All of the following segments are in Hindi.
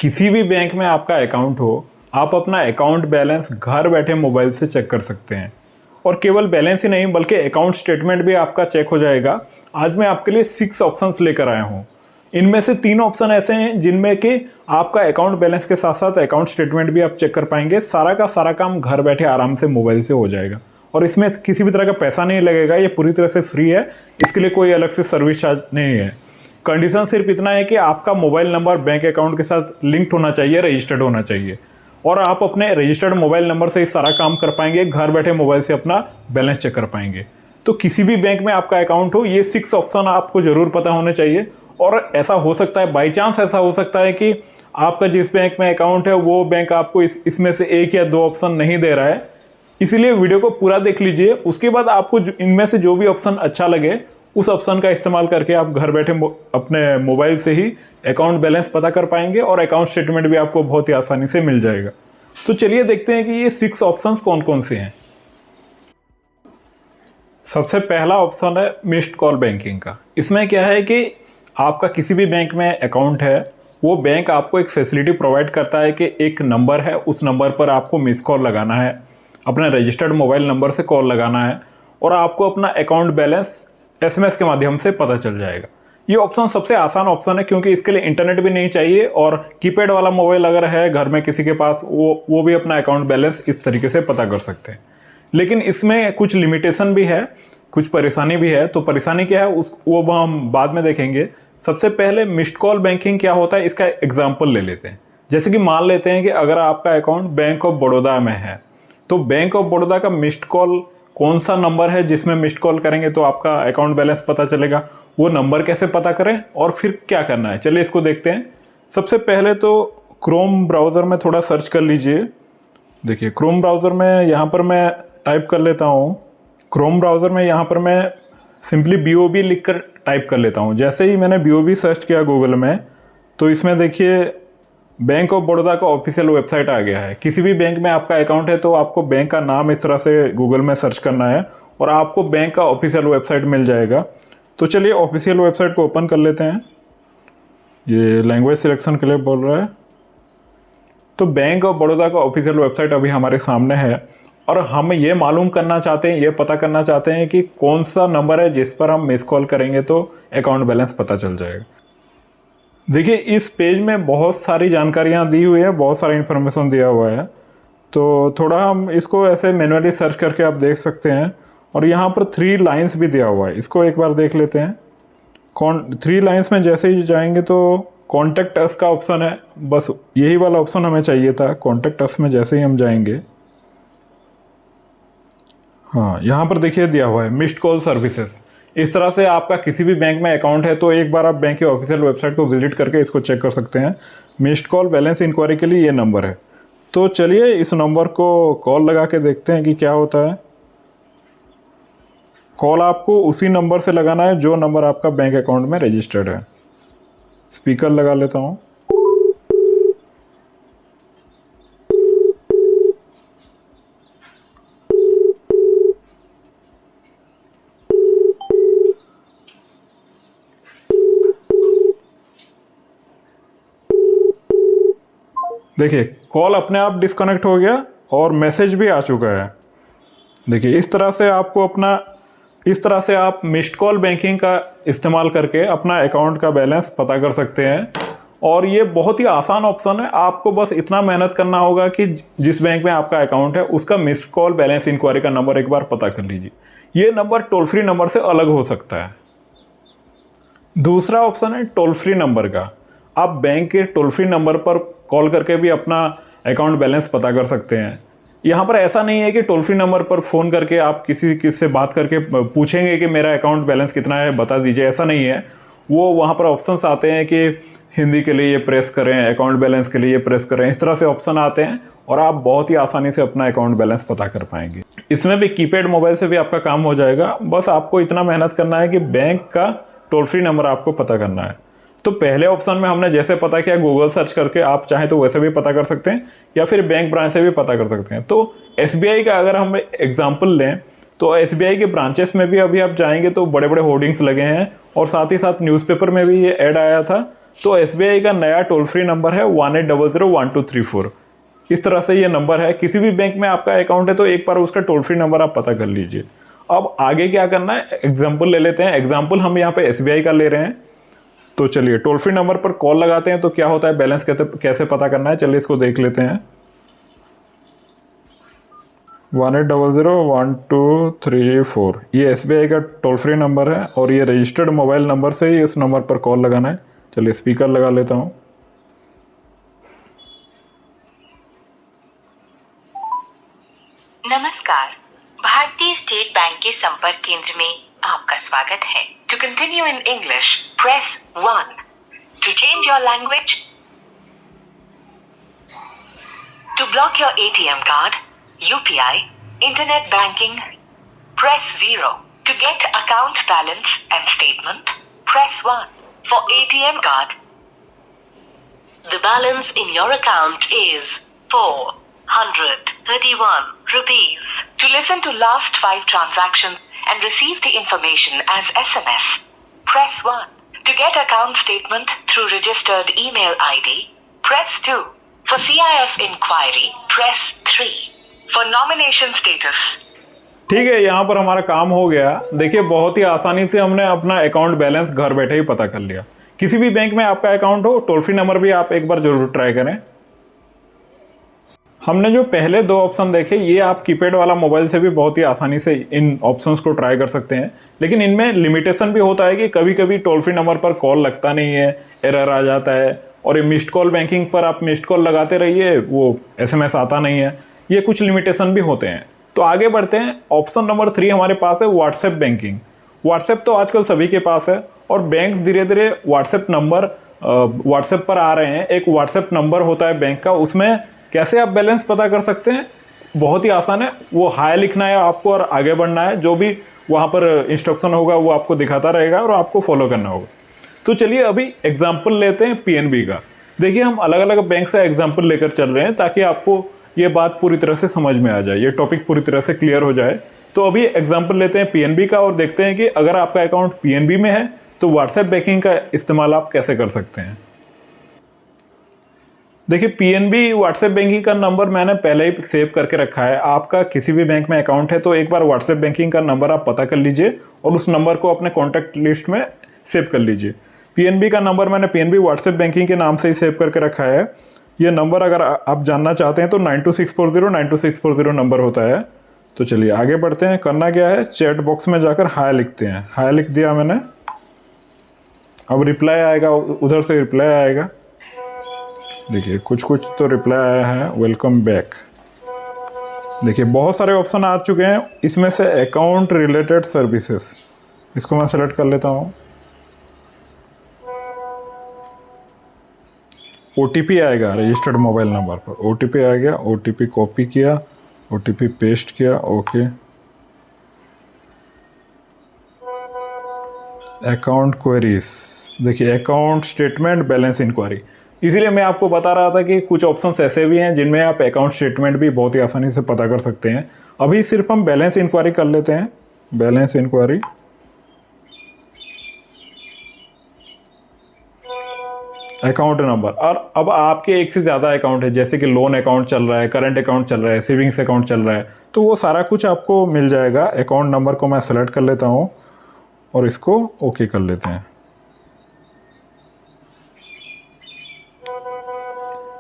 किसी भी बैंक में आपका अकाउंट हो, आप अपना अकाउंट बैलेंस घर बैठे मोबाइल से चेक कर सकते हैं। और केवल बैलेंस ही नहीं बल्कि अकाउंट स्टेटमेंट भी आपका चेक हो जाएगा। आज मैं आपके लिए 6 ऑप्शंस लेकर आया हूँ। इनमें से 3 ऑप्शन ऐसे हैं जिनमें कि आपका अकाउंट बैलेंस के साथ साथ अकाउंट स्टेटमेंट भी आप चेक कर पाएंगे। सारा का सारा काम घर बैठे आराम से मोबाइल से हो जाएगा और इसमें किसी भी तरह का पैसा नहीं लगेगा। ये पूरी तरह से फ्री है, इसके लिए कोई अलग से सर्विस चार्ज नहीं है। कंडीशन सिर्फ इतना है कि आपका मोबाइल नंबर बैंक अकाउंट के साथ लिंक्ड होना चाहिए, रजिस्टर्ड होना चाहिए और आप अपने रजिस्टर्ड मोबाइल नंबर से ही सारा काम कर पाएंगे। घर बैठे मोबाइल से अपना बैलेंस चेक कर पाएंगे। तो किसी भी बैंक में आपका अकाउंट हो, ये 6 ऑप्शन आपको ज़रूर पता होने चाहिए। और ऐसा हो सकता है, बाई चांस ऐसा हो सकता है कि आपका जिस बैंक में अकाउंट है वो बैंक आपको इसमें से 1 या 2 ऑप्शन नहीं दे रहा है। इसीलिए वीडियो को पूरा देख लीजिए, उसके बाद आपको इनमें से जो भी ऑप्शन अच्छा लगे उस ऑप्शन का इस्तेमाल करके आप घर बैठे अपने मोबाइल से ही अकाउंट बैलेंस पता कर पाएंगे और अकाउंट स्टेटमेंट भी आपको बहुत ही आसानी से मिल जाएगा। तो चलिए देखते हैं कि ये 6 ऑप्शंस कौन कौन से हैं। सबसे पहला ऑप्शन है मिस्ड कॉल बैंकिंग का। इसमें क्या है कि आपका किसी भी बैंक में अकाउंट है, वो बैंक आपको एक फैसिलिटी प्रोवाइड करता है कि एक नंबर है, उस नंबर पर आपको मिस कॉल लगाना है, अपने रजिस्टर्ड मोबाइल नंबर से कॉल लगाना है और आपको अपना अकाउंट बैलेंस SMS के माध्यम से पता चल जाएगा। ये ऑप्शन सबसे आसान ऑप्शन है क्योंकि इसके लिए इंटरनेट भी नहीं चाहिए और कीपैड वाला मोबाइल अगर है घर में किसी के पास, वो भी अपना अकाउंट बैलेंस इस तरीके से पता कर सकते हैं। लेकिन इसमें कुछ लिमिटेशन भी है, कुछ परेशानी भी है। तो परेशानी क्या है वो हम बाद में देखेंगे। सबसे पहले मिस्ड कॉल बैंकिंग क्या होता है इसका एग्जाम्पल ले लेते हैं। जैसे कि मान लेते हैं कि अगर आपका अकाउंट बैंक ऑफ बड़ौदा में है, तो बैंक ऑफ बड़ौदा का मिस्ड कॉल कौन सा नंबर है जिसमें मिस्ड कॉल करेंगे तो आपका अकाउंट बैलेंस पता चलेगा, वो नंबर कैसे पता करें और फिर क्या करना है, चलिए इसको देखते हैं। सबसे पहले तो क्रोम ब्राउज़र में थोड़ा सर्च कर लीजिए। देखिए क्रोम ब्राउज़र में यहाँ पर मैं टाइप कर लेता हूँ। क्रोम ब्राउज़र में यहाँ पर मैं सिंपली BOB लिख कर टाइप कर लेता हूँ। जैसे ही मैंने BOB सर्च किया गूगल में, तो इसमें देखिए बैंक ऑफ बड़ौदा का ऑफिशियल वेबसाइट आ गया है। किसी भी बैंक में आपका अकाउंट है तो आपको बैंक का नाम इस तरह से गूगल में सर्च करना है और आपको बैंक का ऑफिशियल वेबसाइट मिल जाएगा। तो चलिए ऑफिशियल वेबसाइट को ओपन कर लेते हैं। ये लैंग्वेज सिलेक्शन के लिए बोल रहा है। तो बैंक ऑफ बड़ौदा का ऑफिशियल वेबसाइट अभी हमारे सामने है और हम ये मालूम करना चाहते हैं, ये पता करना चाहते हैं कि कौन सा नंबर है जिस पर हम मिस कॉल करेंगे तो अकाउंट बैलेंस पता चल जाएगा। देखिए इस पेज में बहुत सारी जानकारियाँ दी हुई है, बहुत सारा इन्फॉर्मेशन दिया हुआ है। तो थोड़ा हम इसको ऐसे मैनुअली सर्च करके आप देख सकते हैं और यहाँ पर 3 लाइन्स भी दिया हुआ है, इसको एक बार देख लेते हैं। 3 लाइन्स में जैसे ही जाएंगे तो कॉन्टैक्ट अस का ऑप्शन है, बस यही वाला ऑप्शन हमें चाहिए था। कॉन्टैक्ट अस में जैसे ही हम जाएंगे, हाँ यहाँ पर देखिए दिया हुआ है मिस्ड कॉल सर्विसेज। इस तरह से आपका किसी भी बैंक में अकाउंट है तो एक बार आप बैंक के ऑफिशियल वेबसाइट को विजिट करके इसको चेक कर सकते हैं। मिस्ड कॉल बैलेंस इंक्वायरी के लिए ये नंबर है। तो चलिए इस नंबर को कॉल लगा के देखते हैं कि क्या होता है। कॉल आपको उसी नंबर से लगाना है जो नंबर आपका बैंक अकाउंट में रजिस्टर्ड है। स्पीकर लगा लेता हूँ। देखिए कॉल अपने आप डिस्कनेक्ट हो गया और मैसेज भी आ चुका है। देखिए इस तरह से आप मिस्ड कॉल बैंकिंग का इस्तेमाल करके अपना अकाउंट का बैलेंस पता कर सकते हैं और ये बहुत ही आसान ऑप्शन है। आपको बस इतना मेहनत करना होगा कि जिस बैंक में आपका अकाउंट है उसका मिस्ड कॉल बैलेंस इंक्वायरी का नंबर एक बार पता कर लीजिए। ये नंबर टोल फ्री नंबर से अलग हो सकता है। दूसरा ऑप्शन है टोल फ्री नंबर का। आप बैंक के टोल फ्री नंबर पर कॉल करके भी अपना अकाउंट बैलेंस पता कर सकते हैं। यहाँ पर ऐसा नहीं है कि टोल फ्री नंबर पर फ़ोन करके आप किसी से बात करके पूछेंगे कि मेरा अकाउंट बैलेंस कितना है बता दीजिए, ऐसा नहीं है। वो वहाँ पर ऑप्शंस आते हैं कि हिंदी के लिए ये प्रेस करें, अकाउंट बैलेंस के लिए ये प्रेस करें, इस तरह से ऑप्शन आते हैं और आप बहुत ही आसानी से अपना अकाउंट बैलेंस पता कर पाएंगे। इसमें भी कीपैड मोबाइल से भी आपका काम हो जाएगा। बस आपको इतना मेहनत करना है कि बैंक का टोल फ्री नंबर आपको पता करना है। तो पहले ऑप्शन में हमने जैसे पता किया गूगल सर्च करके, आप चाहें तो वैसे भी पता कर सकते हैं या फिर बैंक ब्रांच से भी पता कर सकते हैं। तो SBI का अगर हम एग्जांपल लें तो SBI के ब्रांचेस में भी अभी आप जाएंगे तो बड़े बड़े होर्डिंग्स लगे हैं और साथ ही साथ न्यूज़पेपर में भी ये ऐड आया था तो SBI का नया टोल फ्री नंबर है 18001234। इस तरह से ये नंबर है। किसी भी बैंक में आपका अकाउंट है तो एक बार उसका टोल फ्री नंबर आप पता कर लीजिए। अब आगे क्या करना है, एग्जाम्पल ले लेते हैं। एग्जाम्पल हम यहाँ पे SBI का ले रहे हैं। तो चलिए टोल फ्री नंबर पर कॉल लगाते हैं तो क्या होता है, बैलेंस कैसे पता करना है, चलिए इसको देख लेते हैं। 18001234 ये SBI का टोल फ्री नंबर है और ये रजिस्टर्ड मोबाइल नंबर से ही इस नंबर पर कॉल लगाना है। चलिए स्पीकर लगा लेता हूँ। नमस्कार, भारतीय स्टेट बैंक के संपर्क केंद्र में आपका स्वागत है। To continue in English press 1। To change your language, to block your ATM card, UPI, internet banking, press 0. To get account balance and statement, press 1. For ATM card, the balance in your account is 431 rupees. To listen to last 5 transactions and receive the information as SMS, press 1. To get account statement through registered email ID, press 2. For CIF inquiry, press 3. For nomination status, ठीक है, यहाँ पर हमारा काम हो गया। देखिए बहुत ही आसानी से हमने अपना अकाउंट बैलेंस घर बैठे ही पता कर लिया। किसी भी बैंक में आपका अकाउंट हो, टोल फ्री नंबर भी आप एक बार जरूर ट्राई करें। हमने जो पहले 2 ऑप्शन देखे, ये आप कीपैड वाला मोबाइल से भी बहुत ही आसानी से इन ऑप्शंस को ट्राई कर सकते हैं। लेकिन इनमें लिमिटेशन भी होता है कि कभी कभी टोल फ्री नंबर पर कॉल लगता नहीं है, एरर आ जाता है। और ये मिस्ड कॉल बैंकिंग पर आप मिस्ड कॉल लगाते रहिए, वो SMS आता नहीं है। ये कुछ लिमिटेशन भी होते हैं। तो आगे बढ़ते हैं। ऑप्शन नंबर 3 हमारे पास है व्हाट्सएप बैंकिंग। व्हाट्सएप तो आजकल सभी के पास है और बैंक धीरे धीरे व्हाट्सएप पर आ रहे हैं। एक व्हाट्सएप नंबर होता है बैंक का, उसमें कैसे आप बैलेंस पता कर सकते हैं, बहुत ही आसान है। वो हाय लिखना है आपको और आगे बढ़ना है। जो भी वहाँ पर इंस्ट्रक्शन होगा वो आपको दिखाता रहेगा और आपको फॉलो करना होगा। तो चलिए अभी एग्जाम्पल लेते हैं PNB का। देखिए हम अलग अलग बैंक से एग्जाम्पल लेकर चल रहे हैं ताकि आपको ये बात पूरी तरह से समझ में आ जाए, ये टॉपिक पूरी तरह से क्लियर हो जाए। तो अभी एग्जाम्पल लेते हैं PNB का और देखते हैं कि अगर आपका अकाउंट PNB में है तो व्हाट्सएप बैंकिंग का इस्तेमाल आप कैसे कर सकते हैं। देखिए PNB व्हाट्सएप बैंकिंग का नंबर मैंने पहले ही सेव करके रखा है। आपका किसी भी बैंक में अकाउंट है तो एक बार व्हाट्सएप बैंकिंग का नंबर आप पता कर लीजिए और उस नंबर को अपने कॉन्टैक्ट लिस्ट में सेव कर लीजिए। PNB का नंबर मैंने PNB व्हाट्सएप बैंकिंग के नाम से ही सेव करके रखा है। ये नंबर अगर आप जानना चाहते हैं तो 92640 नंबर होता है। तो चलिए आगे बढ़ते हैं। करना क्या है, चैट बॉक्स में जाकर हाय लिखते हैं। हाय लिख दिया मैंने। अब रिप्लाई आएगा, उधर से रिप्लाई आएगा। देखिए कुछ तो रिप्लाई आया है, वेलकम बैक। देखिए बहुत सारे ऑप्शन आ चुके हैं। इसमें से अकाउंट रिलेटेड सर्विसेज, इसको मैं सेलेक्ट कर लेता हूँ। OTP आएगा रजिस्टर्ड मोबाइल नंबर पर। OTP आ गया, OTP कॉपी किया, OTP पेस्ट किया, ओके। अकाउंट क्वेरीज, देखिए अकाउंट स्टेटमेंट, बैलेंस इंक्वायरी। इसीलिए मैं आपको बता रहा था कि कुछ ऑप्शंस ऐसे भी हैं जिनमें आप अकाउंट स्टेटमेंट भी बहुत ही आसानी से पता कर सकते हैं। अभी सिर्फ हम बैलेंस इंक्वायरी कर लेते हैं। Balance enquiry, account number. और अब आपके एक से ज़्यादा अकाउंट है, जैसे कि लोन अकाउंट चल रहा है, करंट अकाउंट चल रहा है, सेविंग्स अकाउंट चल रहा है, तो वो सारा कुछ आपको मिल जाएगा। अकाउंट नंबर को मैं सेलेक्ट कर लेता हूँ और इसको ओके कर लेते हैं।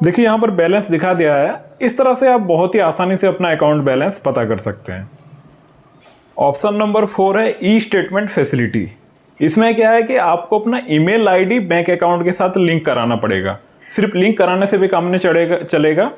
देखिए यहाँ पर बैलेंस दिखा दिया है। इस तरह से आप बहुत ही आसानी से अपना अकाउंट बैलेंस पता कर सकते हैं। ऑप्शन नंबर 4 है ई स्टेटमेंट फैसिलिटी। इसमें क्या है कि आपको अपना ईमेल आईडी बैंक अकाउंट के साथ लिंक कराना पड़ेगा। सिर्फ लिंक कराने से भी काम नहीं चलेगा।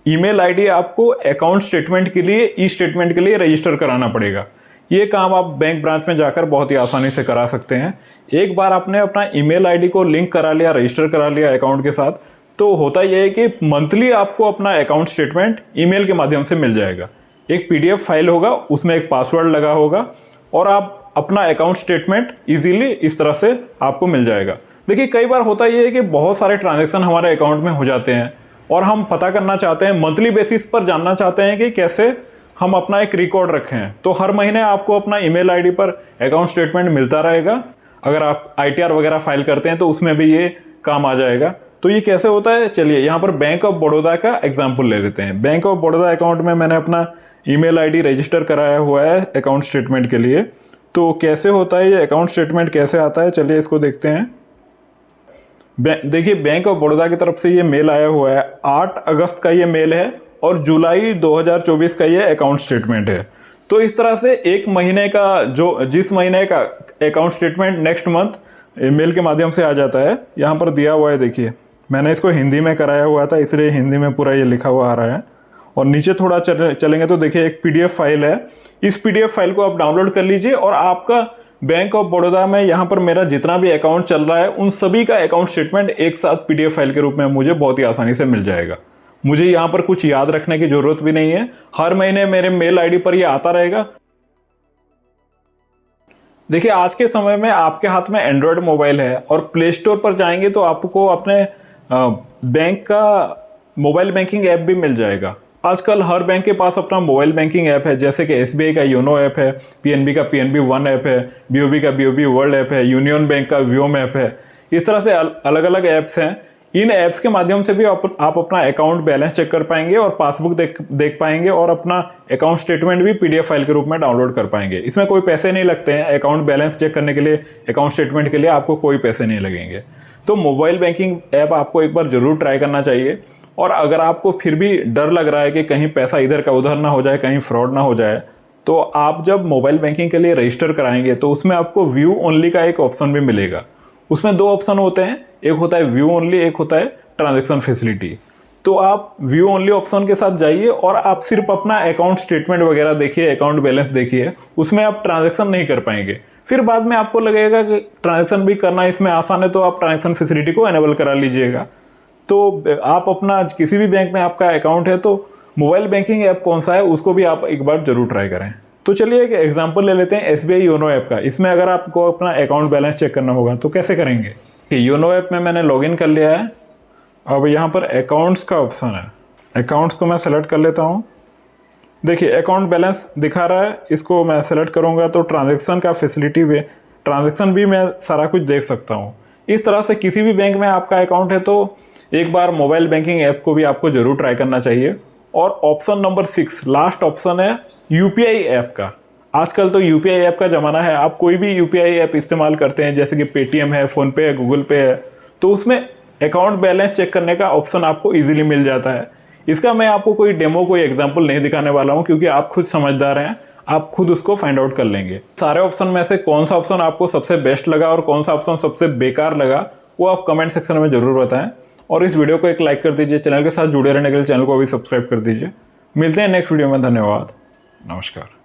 ईमेल आईडी आपको अकाउंट स्टेटमेंट के लिए, ई स्टेटमेंट के लिए रजिस्टर कराना पड़ेगा। ये काम आप बैंक ब्रांच में जाकर बहुत ही आसानी से करा सकते हैं। एक बार आपने अपना ईमेल आईडी को लिंक करा लिया, रजिस्टर करा लिया अकाउंट के साथ, तो होता यह है कि मंथली आपको अपना अकाउंट स्टेटमेंट ईमेल के माध्यम से मिल जाएगा। एक PDF फाइल होगा, उसमें एक पासवर्ड लगा होगा और आप अपना अकाउंट स्टेटमेंट इजीली इस तरह से आपको मिल जाएगा। देखिए कई बार होता यह है कि बहुत सारे ट्रांजैक्शन हमारे अकाउंट में हो जाते हैं और हम पता करना चाहते हैं, मंथली बेसिस पर जानना चाहते हैं कि कैसे हम अपना एक रिकॉर्ड रखें। तो हर महीने आपको अपना ईमेल आईडी पर अकाउंट स्टेटमेंट मिलता रहेगा। अगर आप ITR वगैरह फाइल करते हैं तो उसमें भी ये काम आ जाएगा। तो ये कैसे होता है, चलिए यहाँ पर बैंक ऑफ बड़ौदा का एग्जाम्पल ले लेते हैं। बैंक ऑफ बड़ौदा अकाउंट में मैंने अपना ईमेल आईडी रजिस्टर कराया हुआ है अकाउंट स्टेटमेंट के लिए। तो कैसे होता है ये अकाउंट स्टेटमेंट, कैसे आता है, चलिए इसको देखते हैं। देखिए बैंक ऑफ बड़ौदा की तरफ से ये मेल आया हुआ है, 8 अगस्त का ये मेल है और जुलाई 2024 का ये अकाउंट स्टेटमेंट है। तो इस तरह से एक महीने का जिस महीने का account statement next month mail के माध्यम से आ जाता है, यहाँ पर दिया हुआ है। देखिए मैंने इसको हिंदी में कराया हुआ था, इसलिए हिंदी में पूरा ये लिखा हुआ आ रहा है। और नीचे थोड़ा चलेंगे तो देखिए एक पीडीएफ फाइल है। इस पीडीएफ फाइल को आप डाउनलोड कर लीजिए और आपका बैंक ऑफ बड़ौदा में यहाँ पर मेरा जितना भी अकाउंट चल रहा है उन सभी का अकाउंट स्टेटमेंट एक साथ पीडीएफ फाइल के रूप में मुझे बहुत ही आसानी से मिल जाएगा। मुझे यहाँ पर कुछ याद रखने की जरूरत भी नहीं है, हर महीने मेरे मेल आईडी पर ये आता रहेगा। देखिए आज के समय में आपके हाथ में एंड्रॉयड मोबाइल है और प्ले स्टोर पर जाएंगे तो आपको अपने बैंक का मोबाइल बैंकिंग ऐप भी मिल जाएगा। आजकल हर बैंक के पास अपना मोबाइल बैंकिंग ऐप है, जैसे कि एसबीआई का योनो ऐप है, पीएनबी का पीएनबी वन ऐप है, बीओबी का बीओबी वर्ल्ड ऐप है, यूनियन बैंक का व्योम ऐप है। इस तरह से अलग अलग ऐप्स हैं। इन ऐप्स के माध्यम से भी आप अपना अकाउंट बैलेंस चेक कर पाएंगे और पासबुक देख पाएंगे और अपना अकाउंट स्टेटमेंट भी पीडीएफ फाइल के रूप में डाउनलोड कर पाएंगे। इसमें कोई पैसे नहीं लगते हैं, अकाउंट बैलेंस चेक करने के लिए, अकाउंट स्टेटमेंट के लिए आपको कोई पैसे नहीं लगेंगे। तो मोबाइल बैंकिंग ऐप आपको एक बार जरूर ट्राई करना चाहिए। और अगर आपको फिर भी डर लग रहा है कि कहीं पैसा इधर का उधर ना हो जाए, कहीं फ्रॉड ना हो जाए, तो आप जब मोबाइल बैंकिंग के लिए रजिस्टर कराएंगे तो उसमें आपको व्यू ओनली का एक ऑप्शन भी मिलेगा। उसमें 2 ऑप्शन होते हैं, एक होता है व्यू ओनली, एक होता है ट्रांजैक्शन फैसिलिटी। तो आप व्यू ओनली ऑप्शन के साथ जाइए और आप सिर्फ अपना अकाउंट स्टेटमेंट वगैरह देखिए, अकाउंट बैलेंस देखिए, उसमें आप ट्रांजैक्शन नहीं कर पाएंगे। फिर बाद में आपको लगेगा कि ट्रांजैक्शन भी करना इसमें आसान है, तो आप ट्रांजैक्शन फैसिलिटी को एनेबल करा लीजिएगा। तो आप अपना किसी भी बैंक में आपका अकाउंट है तो मोबाइल बैंकिंग ऐप कौन सा है उसको भी आप एक बार जरूर ट्राई करें। तो चलिए एक एग्जांपल ले लेते हैं एसबीआई योनो ऐप का। इसमें अगर आपको अपना अकाउंट बैलेंस चेक करना होगा तो कैसे करेंगे कि योनो ऐप में मैंने लॉगिन कर लिया है। अब यहाँ पर अकाउंट्स का ऑप्शन है, अकाउंट्स को मैं सेलेक्ट कर लेता हूँ। देखिए अकाउंट बैलेंस दिखा रहा है, इसको मैं सेलेक्ट करूँगा तो ट्रांजेक्शन का फैसिलिटी भी, ट्रांजेक्शन भी मैं सारा कुछ देख सकता हूँ। इस तरह से किसी भी बैंक में आपका अकाउंट है तो एक बार मोबाइल बैंकिंग ऐप को भी आपको जरूर ट्राई करना चाहिए। और ऑप्शन नंबर 6 लास्ट ऑप्शन है यूपीआई ऐप का। आजकल तो यूपीआई ऐप का ज़माना है, आप कोई भी यूपीआई ऐप इस्तेमाल करते हैं, जैसे कि पेटीएम है, फ़ोनपे है, गूगल पे है, तो उसमें अकाउंट बैलेंस चेक करने का ऑप्शन आपको ईजिली मिल जाता है। इसका मैं आपको कोई डेमो, कोई एग्जाम्पल नहीं दिखाने वाला हूँ, क्योंकि आप खुद समझदार हैं, आप खुद उसको फाइंड आउट कर लेंगे। सारे ऑप्शन में से कौन सा ऑप्शन आपको सबसे बेस्ट लगा और कौन सा ऑप्शन सबसे बेकार लगा, वो आप कमेंट सेक्शन में ज़रूर बताएं। और इस वीडियो को एक लाइक कर दीजिए, चैनल के साथ जुड़े रहने के लिए चैनल को भी सब्सक्राइब कर दीजिए। मिलते हैं नेक्स्ट वीडियो में, धन्यवाद, नमस्कार।